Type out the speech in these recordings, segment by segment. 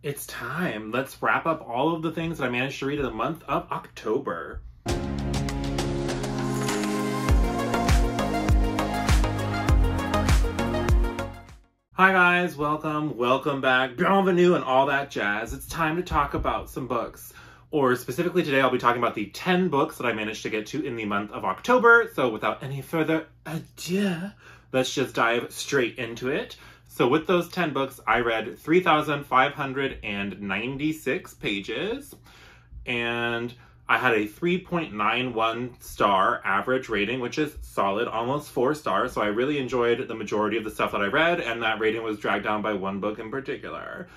It's time. Let's wrap up all of the things that I managed to read in the month of October. Hi guys, welcome back, bienvenue and all that jazz. It's time to talk about some books. Or specifically today, I'll be talking about the 10 books that I managed to get to in the month of October. So without any further ado, let's just dive straight into it. So with those 10 books, I read 3,596 pages, and I had a 3.91 star average rating, which is solid, almost 4 stars. So I really enjoyed the majority of the stuff that I read, and that rating was dragged down by one book in particular.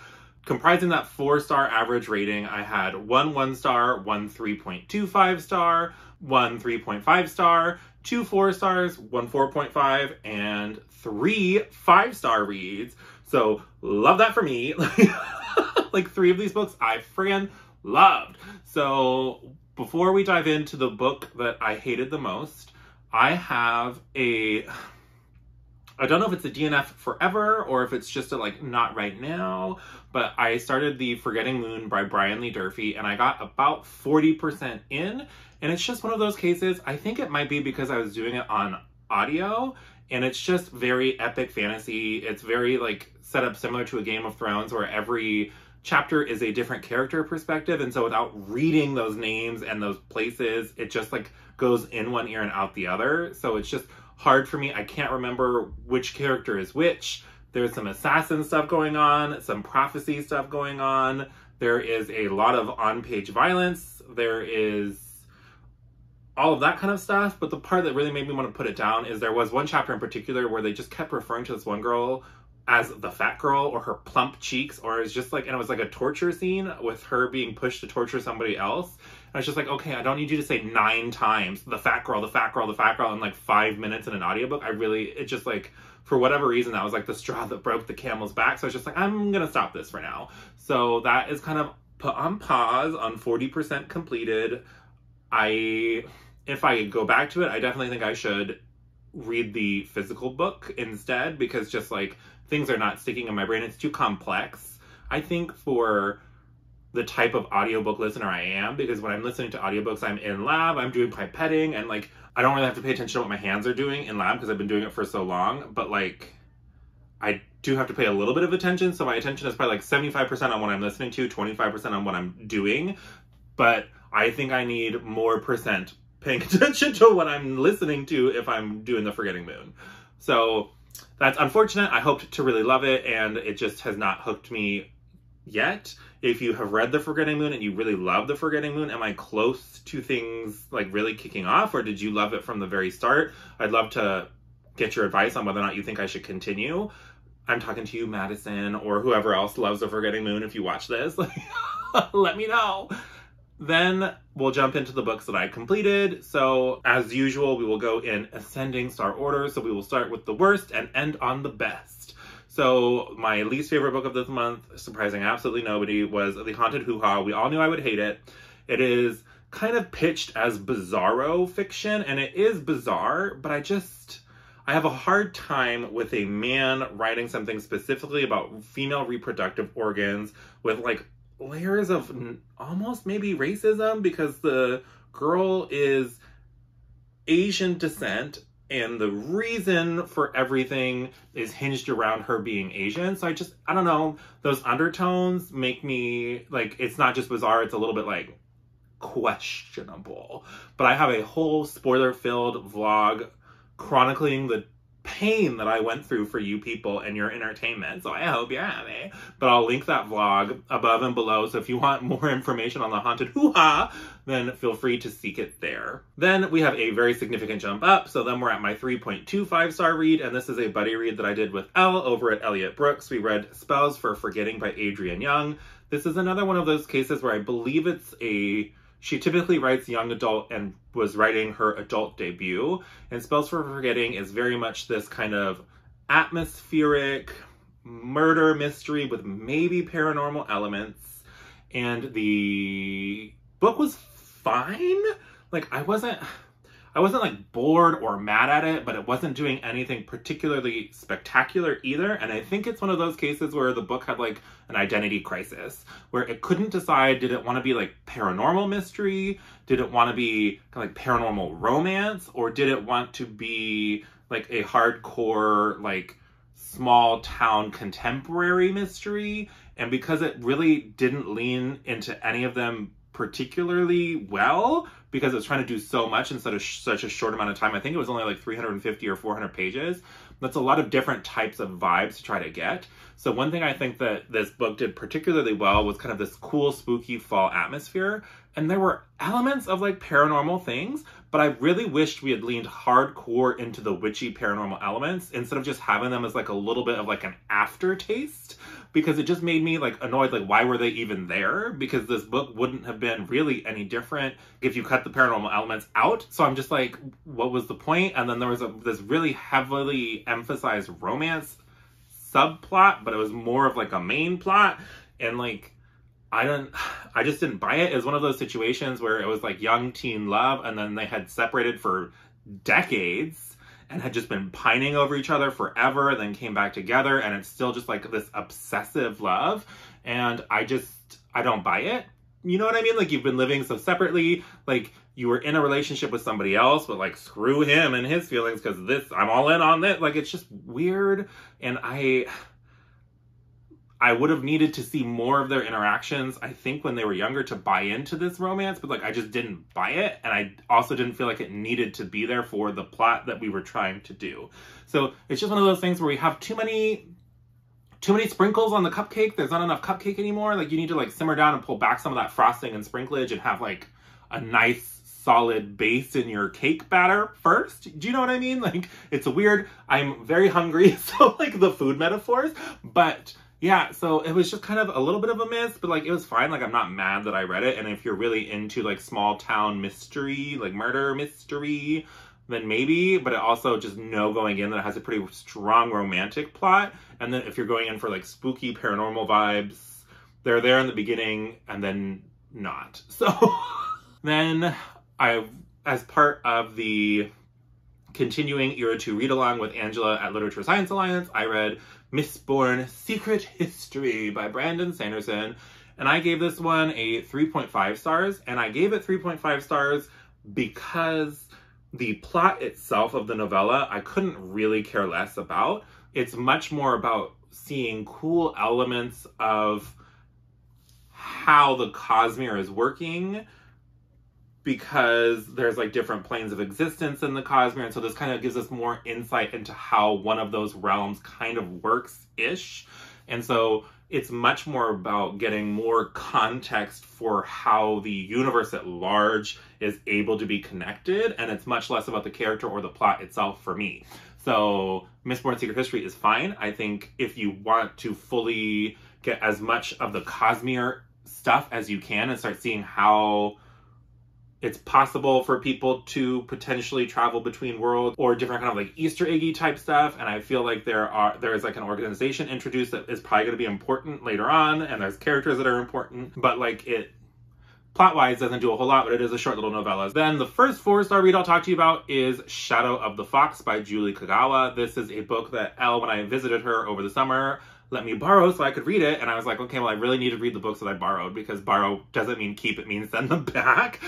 Comprising that 4-star average rating, I had 1 1-star, 1 3.25 star, 1 3.5 star, 2 4 stars, 1 4.5, and 3 5-star reads. So love that for me. Like 3 of these books I friggin' loved. So before we dive into the book that I hated the most, I have I don't know if it's a DNF forever or if it's just a like not right now, but I started the Forgetting Moon by Brian Lee Durfee and I got about 40% in, and it's just one of those cases. I think it might be because I was doing it on audio, and it's just very epic fantasy. It's very like set up similar to a Game of Thrones where every chapter is a different character perspective, and so without reading those names and those places, it just like goes in one ear and out the other. So it's just hard for me. I can't remember which character is which. There's some assassin stuff going on, some prophecy stuff going on. There is a lot of on-page violence. There is all of that kind of stuff. But the part that really made me want to put it down is there was one chapter in particular where they just kept referring to this one girl as the fat girl or her plump cheeks, or it's just like, and it was like a torture scene with her being pushed to torture somebody else. And I was just like, okay, I don't need you to say 9 times the fat girl, the fat girl, the fat girl in like 5 minutes in an audiobook. It just like, for whatever reason, that was like the straw that broke the camel's back. So I was just like, I'm gonna stop this for now. So that is kind of put on pause on 40% completed. If I go back to it, I definitely think I should read the physical book instead, because just like things are not sticking in my brain. It's too complex, I think, for the type of audiobook listener I am, because when I'm listening to audiobooks, I'm in lab, I'm doing pipetting, and like I don't really have to pay attention to what my hands are doing in lab because I've been doing it for so long, but like I do have to pay a little bit of attention. So my attention is probably like 75% on what I'm listening to, 25% on what I'm doing, but I think I need more percent paying attention to what I'm listening to if I'm doing the Forgetting Moon. So that's unfortunate. I hoped to really love it, and it just has not hooked me yet. If you have read the Forgetting Moon and you really love the Forgetting Moon, am I close to things like really kicking off, or did you love it from the very start? I'd love to get your advice on whether or not you think I should continue. I'm talking to you, Madison, or whoever else loves the Forgetting Moon. If you watch this, let me know. Then we'll jump into the books that I completed. So as usual, we will go in ascending star order. So we will start with the worst and end on the best. So my least favorite book of this month, surprising absolutely nobody, was The Haunted Hoo-Ha. We all knew I would hate it. It is kind of pitched as bizarro fiction, and it is bizarre, but I have a hard time with a man writing something specifically about female reproductive organs with like layers of almost maybe racism, because the girl is Asian descent and the reason for everything is hinged around her being Asian. So I don't know, those undertones make me like, it's not just bizarre, it's a little bit like questionable. But I have a whole spoiler-filled vlog chronicling the pain that I went through for you people and your entertainment, so I hope you're happy. But I'll link that vlog above and below, so if you want more information on the Haunted Hoo-Ha, then feel free to seek it there. Then we have a very significant jump up, so then we're at my 3.25 star read, and this is a buddy read that I did with Elle over at Elliot Brooks. We read Spells for Forgetting by Adrienne Young. This is another one of those cases where I believe she typically writes young adult and was writing her adult debut. And Spells for Forgetting is very much this kind of atmospheric murder mystery with maybe paranormal elements. And the book was fine. Like, I I wasn't like bored or mad at it, but it wasn't doing anything particularly spectacular either. And I think it's one of those cases where the book had like an identity crisis, where it couldn't decide, did it want to be like paranormal mystery? Did it want to be kind of like paranormal romance? Or did it want to be like a hardcore, like small town contemporary mystery? And because it really didn't lean into any of them particularly well, because it was trying to do so much in such a short amount of time. I think it was only like 350 or 400 pages. That's a lot of different types of vibes to try to get. So one thing I think that this book did particularly well was kind of this cool, spooky fall atmosphere. And there were elements of like paranormal things, but I really wished we had leaned hardcore into the witchy paranormal elements instead of just having them as like a little bit of like an aftertaste, because it just made me like annoyed, like why were they even there? Because this book wouldn't have been really any different if you cut the paranormal elements out. So I'm just like, what was the point? And then there was this really heavily emphasized romance subplot, but it was more of like a main plot, and like I just didn't buy it. It was one of those situations where it was like young teen love, and then they had separated for decades and had just been pining over each other forever, and then came back together, and it's still just like this obsessive love, and I don't buy it. You know what I mean? Like, you've been living so separately, like you were in a relationship with somebody else, but like screw him and his feelings because I'm all in on this. Like, it's just weird, and I would have needed to see more of their interactions, I think, when they were younger to buy into this romance, but like I just didn't buy it, and I also didn't feel like it needed to be there for the plot that we were trying to do. So it's just one of those things where we have too many sprinkles on the cupcake. There's not enough cupcake anymore. Like, you need to like simmer down and pull back some of that frosting and sprinklage and have like a nice solid base in your cake batter first. Do you know what I mean? Like, it's weird. I'm very hungry, so like the food metaphors, but yeah, so it was just kind of a little bit of a miss, but like it was fine. Like, I'm not mad that I read it. And if you're really into like small town mystery, like murder mystery, then maybe, but it also just know going in that it has a pretty strong romantic plot. And then if you're going in for like spooky paranormal vibes, they're there in the beginning and then not. So then as part of the continuing Era 2 read-along with Angela at Literature Science Alliance, I read Mistborn Secret History by Brandon Sanderson, and I gave this one a 3.5 stars, and I gave it 3.5 stars because the plot itself of the novella I couldn't really care less about. It's much more about seeing cool elements of how the Cosmere is working, because there's like different planes of existence in the Cosmere, and so this kind of gives us more insight into how one of those realms kind of works-ish. And so it's much more about getting more context for how the universe at large is able to be connected, and it's much less about the character or the plot itself for me. So Mistborn Secret History is fine. I think if you want to fully get as much of the Cosmere stuff as you can and start seeing how it's possible for people to potentially travel between worlds, or different kind of like Easter eggy type stuff. And I feel like there is like an organization introduced that is probably going to be important later on, and there's characters that are important, but like it plot-wise doesn't do a whole lot, but it is a short little novella. Then the first 4-star read I'll talk to you about is Shadow of the Fox by Julie Kagawa. This is a book that Elle, when I visited her over the summer, let me borrow so I could read it. And I was like, okay, well, I really need to read the books that I borrowed, because borrow doesn't mean keep, it means send them back.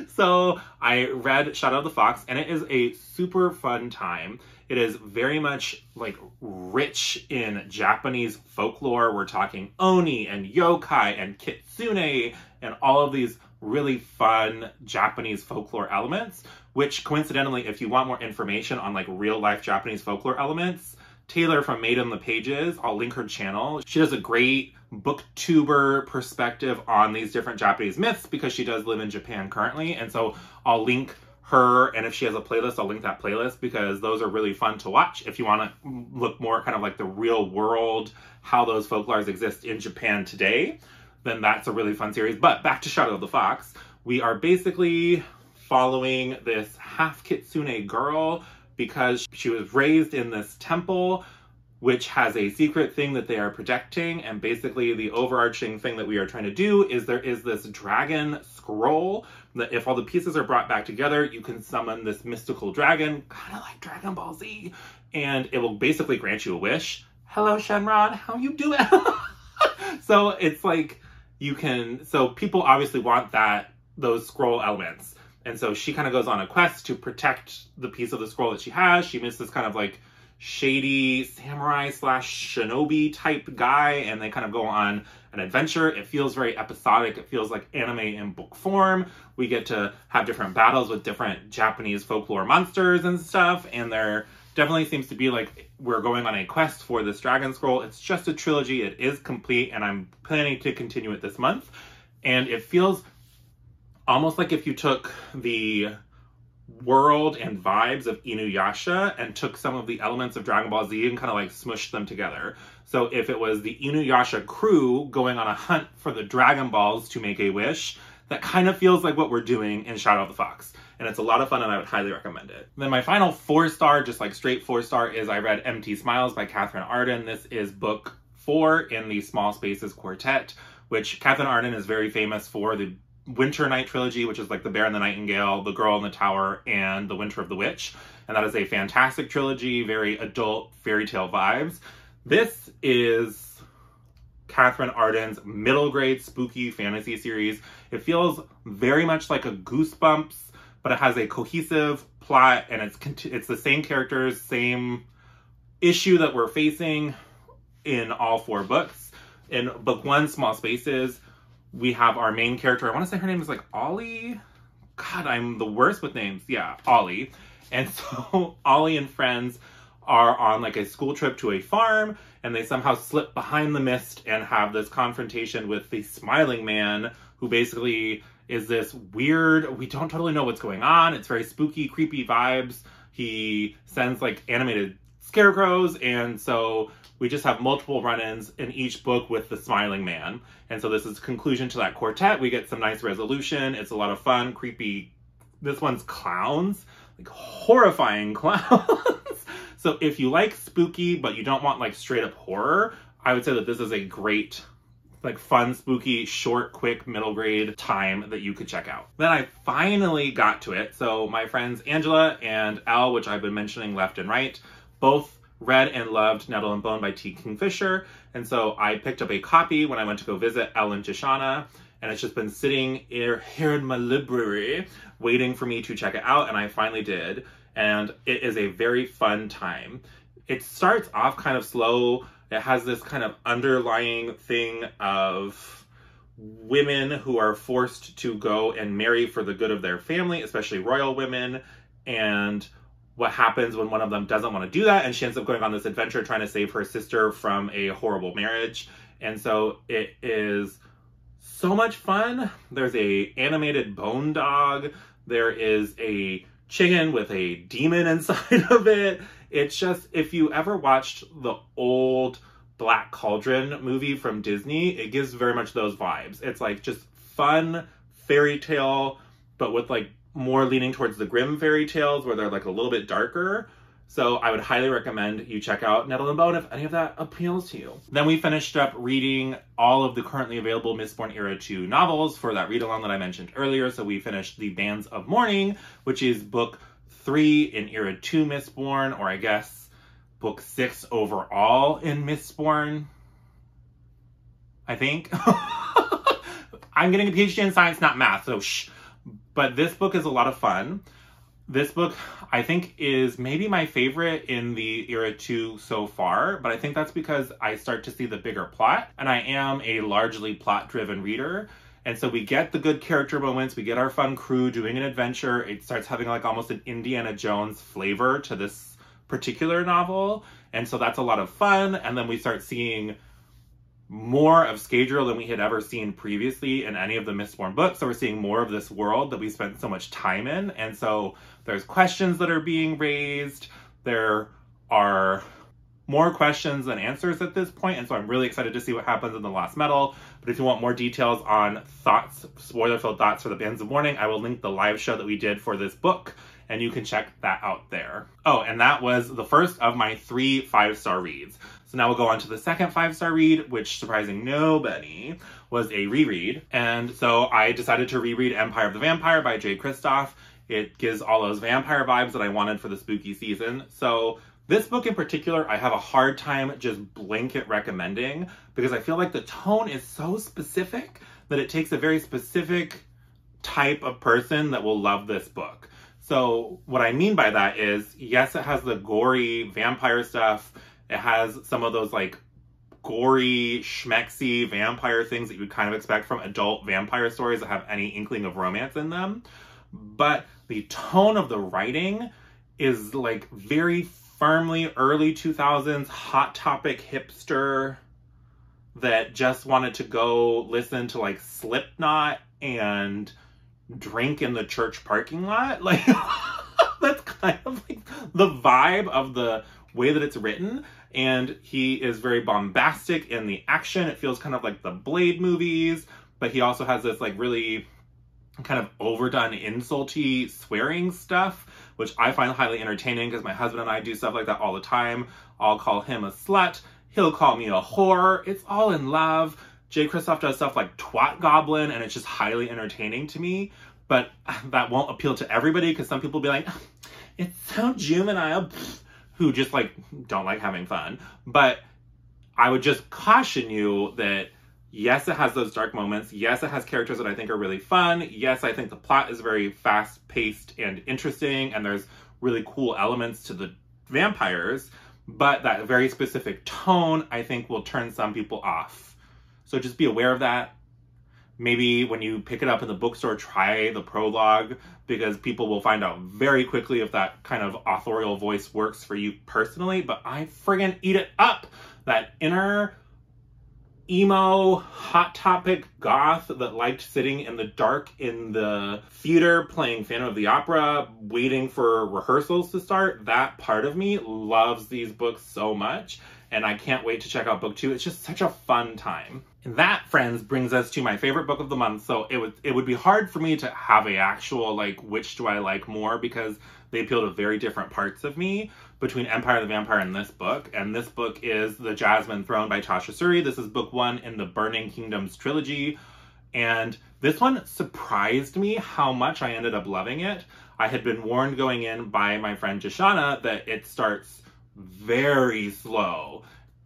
So I read Shadow of the Fox, and it is a super fun time. It is very much like rich in Japanese folklore. We're talking oni and yokai and kitsune and all of these really fun Japanese folklore elements, which coincidentally, if you want more information on like real life Japanese folklore elements, Taylor from Made in the Pages, I'll link her channel. She does a great booktuber perspective on these different Japanese myths, because she does live in Japan currently. And so I'll link her, and if she has a playlist, I'll link that playlist, because those are really fun to watch if you want to look more kind of like the real world, how those folklores exist in Japan today. Then that's a really fun series. But back to Shadow of the Fox. We are basically following this half kitsune girl, because she was raised in this temple which has a secret thing that they are protecting. And basically the overarching thing that we are trying to do is there is this dragon scroll that if all the pieces are brought back together, you can summon this mystical dragon, kind of like Dragon Ball Z, and it will basically grant you a wish. Hello, Shenron, how you doing? So it's like so people obviously want those scroll elements. And so she kind of goes on a quest to protect the piece of the scroll that she has. She meets this kind of like shady samurai / shinobi type guy, and they kind of go on an adventure. It feels very episodic. It feels like anime in book form. We get to have different battles with different Japanese folklore monsters and stuff, and there definitely seems to be like we're going on a quest for this dragon scroll. It's just a trilogy. It is complete, and I'm planning to continue it this month. And it feels almost like if you took the world and vibes of Inuyasha and took some of the elements of Dragon Ball Z and kind of like smushed them together. So if it was the Inuyasha crew going on a hunt for the Dragon Balls to make a wish, that kind of feels like what we're doing in Shadow of the Fox. And it's a lot of fun, and I would highly recommend it. Then my final 4-star, just like straight 4-star, is I read Empty Smiles by Katherine Arden. This is book 4 in the Small Spaces Quartet, which Katherine Arden is very famous for the Winter Night trilogy, which is like The Bear and the Nightingale, The Girl in the Tower, and The Winter of the Witch. And that is a fantastic trilogy, very adult fairy tale vibes. This is Katherine Arden's middle grade spooky fantasy series. It feels very much like a Goosebumps, but it has a cohesive plot, and it's the same characters, same issue that we're facing in all 4 books. In book 1, Small Spaces, we have our main character. I want to say her name is like Ollie. God, I'm the worst with names. Yeah, Ollie. And so Ollie and friends are on like a school trip to a farm, and they somehow slip behind the mist and have this confrontation with the Smiling Man, who basically is this weird, we don't totally know what's going on. It's very spooky, creepy vibes. He sends like animated scarecrows, and so we just have multiple run-ins in each book with the Smiling Man. And so this is conclusion to that quartet. We get some nice resolution. It's a lot of fun, creepy. This one's clowns, like horrifying clowns. So if you like spooky, but you don't want like straight up horror, I would say that this is a great, like fun, spooky, short, quick, middle grade time that you could check out. Then I finally got to it. So my friends Angela and Elle, which I've been mentioning left and right, both read and loved Nettle and Bone by Kingfisher. And so I picked up a copy when I went to go visit Elle and Tishana, and it's just been sitting here in my library waiting for me to check it out, and I finally did. And it is a very fun time. It starts off kind of slow. It has this kind of underlying thing of women who are forced to go and marry for the good of their family, especially royal women, and what happens when one of them doesn't want to do that, and she ends up going on this adventure trying to save her sister from a horrible marriage. And so it is so much fun. There's a animated bone dog. There is a chicken with a demon inside of it. It's just, if you ever watched the old Black Cauldron movie from Disney, it gives very much those vibes. It's like just fun fairy tale, but with like more leaning towards the grim fairy tales where they're like a little bit darker. So I would highly recommend you check out Nettle and Bone if any of that appeals to you. Then we finished up reading all of the currently available Mistborn Era 2 novels for that read-along that I mentioned earlier. So we finished the Bands of Mourning, which is book 3 in Era 2 Mistborn, or I guess book 6 overall in Mistborn, I think. I'm getting a PhD in science, not math, so shh. But this book is a lot of fun. This book, I think, is maybe my favorite in the Era 2 so far, but I think that's because I start to see the bigger plot, and I am a largely plot-driven reader. And so we get the good character moments, we get our fun crew doing an adventure. It starts having like almost an Indiana Jones flavor to this particular novel, and so that's a lot of fun. And then we start seeing more of Scadrial than we had ever seen previously in any of the Mistborn books. So we're seeing more of this world that we spent so much time in. And so there's questions that are being raised. There are more questions than answers at this point. And so I'm really excited to see what happens in The Lost Metal. But if you want more details on thoughts, spoiler-filled thoughts for the Bands of Mourning, I will link the live show that we did for this book and you can check that out there. Oh, and that was the first of my 3 5-star reads. So now we'll go on to the second 5-star read, which, surprising nobody, was a reread. And so I decided to reread Empire of the Vampire by Kristoff. It gives all those vampire vibes that I wanted for the spooky season. So this book in particular, I have a hard time just blanket recommending because I feel like the tone is so specific that it takes a very specific type of person that will love this book. So what I mean by that is, yes, it has the gory vampire stuff. It has some of those like gory, schmexy vampire things that you would kind of expect from adult vampire stories that have any inkling of romance in them. But the tone of the writing is like very firmly early 2000s hot topic hipster that just wanted to go listen to like Slipknot and drink in the church parking lot. Like that's kind of like the vibe of the way that it's written. And he is very bombastic in the action. It feels kind of like the Blade movies, but he also has this like really kind of overdone insulty swearing stuff, which I find highly entertaining because my husband and I do stuff like that all the time. I'll call him a slut. He'll call me a whore. It's all in love. Kristoff does stuff like Twat Goblin, and it's just highly entertaining to me. But that won't appeal to everybody because some people will be like, it's so juvenile, who just like don't like having fun. But I would just caution you that yes, it has those dark moments. Yes, it has characters that I think are really fun. Yes, I think the plot is very fast-paced and interesting, and there's really cool elements to the vampires. But that very specific tone, I think, will turn some people off. So just be aware of that. Maybe when you pick it up in the bookstore, try the prologue, because people will find out very quickly if that kind of authorial voice works for you personally. But I friggin' eat it up. That inner emo, hot topic goth that liked sitting in the dark in the theater playing Phantom of the Opera, waiting for rehearsals to start, that part of me loves these books so much, and I can't wait to check out book 2. It's just such a fun time. And that, friends, brings us to my favorite book of the month. So it would be hard for me to have a actual, like, which do I like more, because they appeal to very different parts of me between Empire of the Vampire and this book. And this book is The Jasmine Throne by Tasha Suri. This is book 1 in the Burning Kingdoms trilogy. And this one surprised me how much I ended up loving it. I had been warned going in by my friend Jashana that it starts very slow.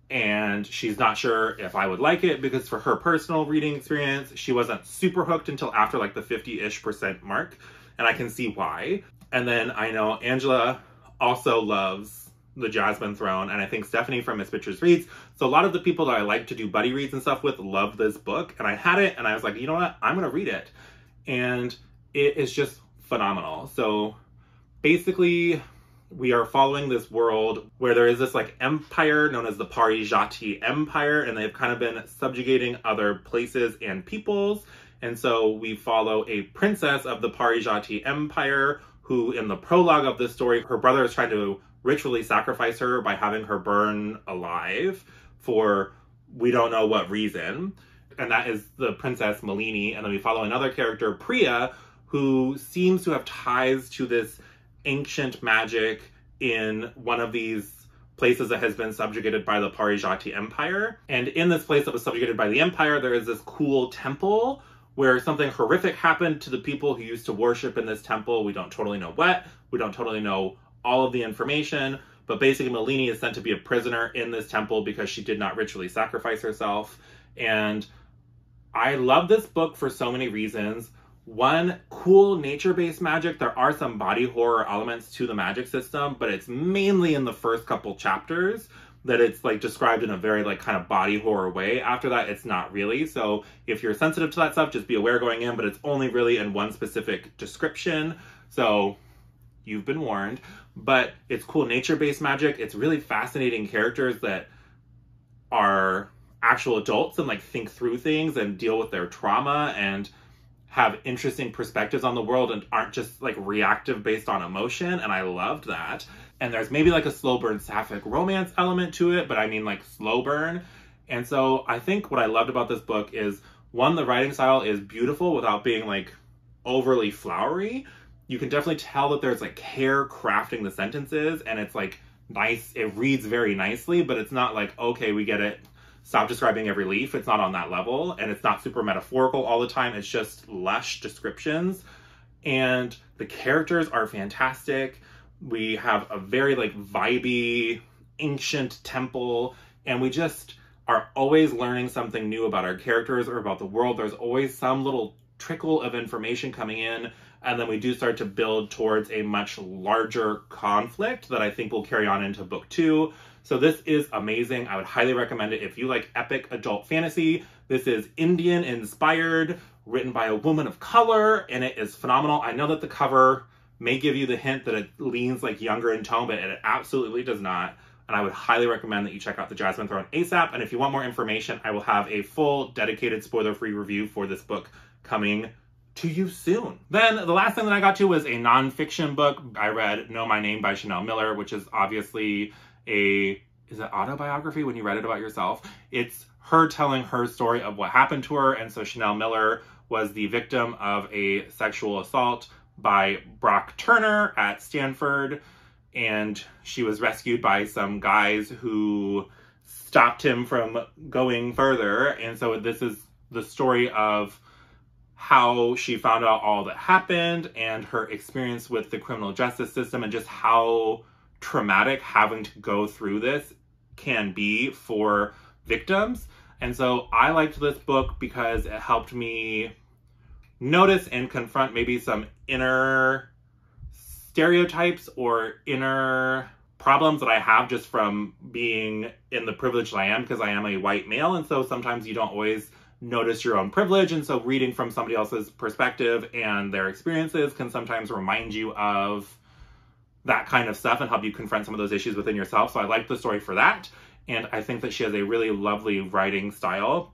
And she's not sure if I would like it because for her personal reading experience, she wasn't super hooked until after like the 50-ish% mark. And I can see why. And then I know Angela also loves The Jasmine Throne, and I think Stephanie from Miss Bitches Reads. So a lot of the people that I like to do buddy reads and stuff with love this book. And I had it, and I was like, you know what? I'm going to read it. And it is just phenomenal. So basically, we are following this world where there is this like empire known as the Parijati Empire, and they've kind of been subjugating other places and peoples. And so we follow a princess of the Parijati Empire who, in the prologue of this story, her brother is trying to ritually sacrifice her by having her burn alive for we don't know what reason. And that is the Princess Melini. And then we follow another character, Priya, who seems to have ties to this ancient magic in one of these places that has been subjugated by the Parijati Empire. And in this place that was subjugated by the Empire, there is this cool temple where something horrific happened to the people who used to worship in this temple. We don't totally know what. We don't totally know all of the information. But basically, Melini is sent to be a prisoner in this temple because she did not ritually sacrifice herself. And I love this book for so many reasons. One, cool nature-based magic. There are some body horror elements to the magic system, but it's mainly in the first couple chapters that it's like described in a very like kind of body horror way. After that, it's not really. So if you're sensitive to that stuff, just be aware going in, but it's only really in one specific description. So you've been warned. But it's cool nature-based magic. It's really fascinating characters that are actual adults and like think through things and deal with their trauma and have interesting perspectives on the world and aren't just like reactive based on emotion. And I loved that. And there's maybe like a slow burn sapphic romance element to it, but I mean like slow burn. And so I think what I loved about this book is, one, the writing style is beautiful without being like overly flowery. you can definitely tell that there's like care crafting the sentences, and it's like nice. It reads very nicely, but it's not like, okay, we get it. Stop describing every leaf. It's not on that level, and it's not super metaphorical all the time. It's just lush descriptions, and the characters are fantastic. We have a very like vibey ancient temple, and we just are always learning something new about our characters or about the world. There's always some little trickle of information coming in, and then we do start to build towards a much larger conflict that I think will carry on into book 2. So this is amazing. I would highly recommend it if you like epic adult fantasy. This is Indian inspired, written by a woman of color, and it is phenomenal. I know that the cover may give you the hint that it leans like younger in tone, but it absolutely does not. And I would highly recommend that you check out the Jasmine Throne ASAP. And if you want more information, I will have a full dedicated spoiler-free review for this book coming to you soon. Then the last thing that I got to was a nonfiction book. I read Know My Name by Chanel Miller, which is obviously is it autobiography when you read it about yourself? It's her telling her story of what happened to her. And so Chanel Miller was the victim of a sexual assault by Brock Turner at Stanford. And she was rescued by some guys who stopped him from going further. And so this is the story of how she found out all that happened and her experience with the criminal justice system, and just how traumatic having to go through this can be for victims. And so I liked this book because it helped me notice and confront maybe some inner stereotypes or inner problems that I have just from being in the privileged I am, because I am a white male. And so sometimes you don't always notice your own privilege. And so reading from somebody else's perspective and their experiences can sometimes remind you of that kind of stuff and help you confront some of those issues within yourself. So I like the story for that. And I think that she has a really lovely writing style.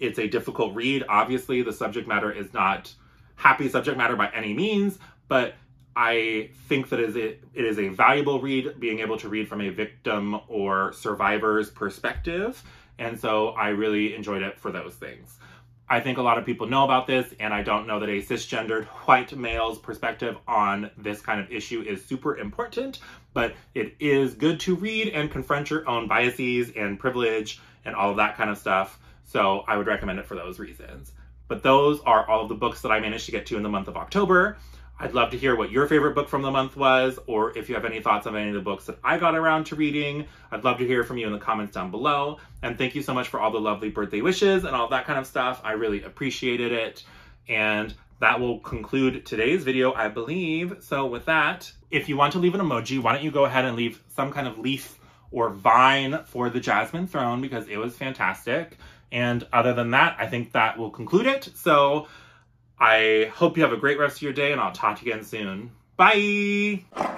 It's a difficult read. Obviously, the subject matter is not happy subject matter by any means, but I think that it is a valuable read, being able to read from a victim or survivor's perspective. And so I really enjoyed it for those things. I think a lot of people know about this, and I don't know that a cisgendered white male's perspective on this kind of issue is super important, but it is good to read and confront your own biases and privilege and all of that kind of stuff. So I would recommend it for those reasons. But those are all of the books that I managed to get to in the month of October. I'd love to hear what your favorite book from the month was, or if you have any thoughts on any of the books that I got around to reading. I'd love to hear from you in the comments down below. And thank you so much for all the lovely birthday wishes and all that kind of stuff. I really appreciated it. And that will conclude today's video, I believe. So with that, if you want to leave an emoji, why don't you go ahead and leave some kind of leaf or vine for the Jasmine Throne, because it was fantastic. And other than that, I think that will conclude it. So I hope you have a great rest of your day, and I'll talk to you again soon. Bye!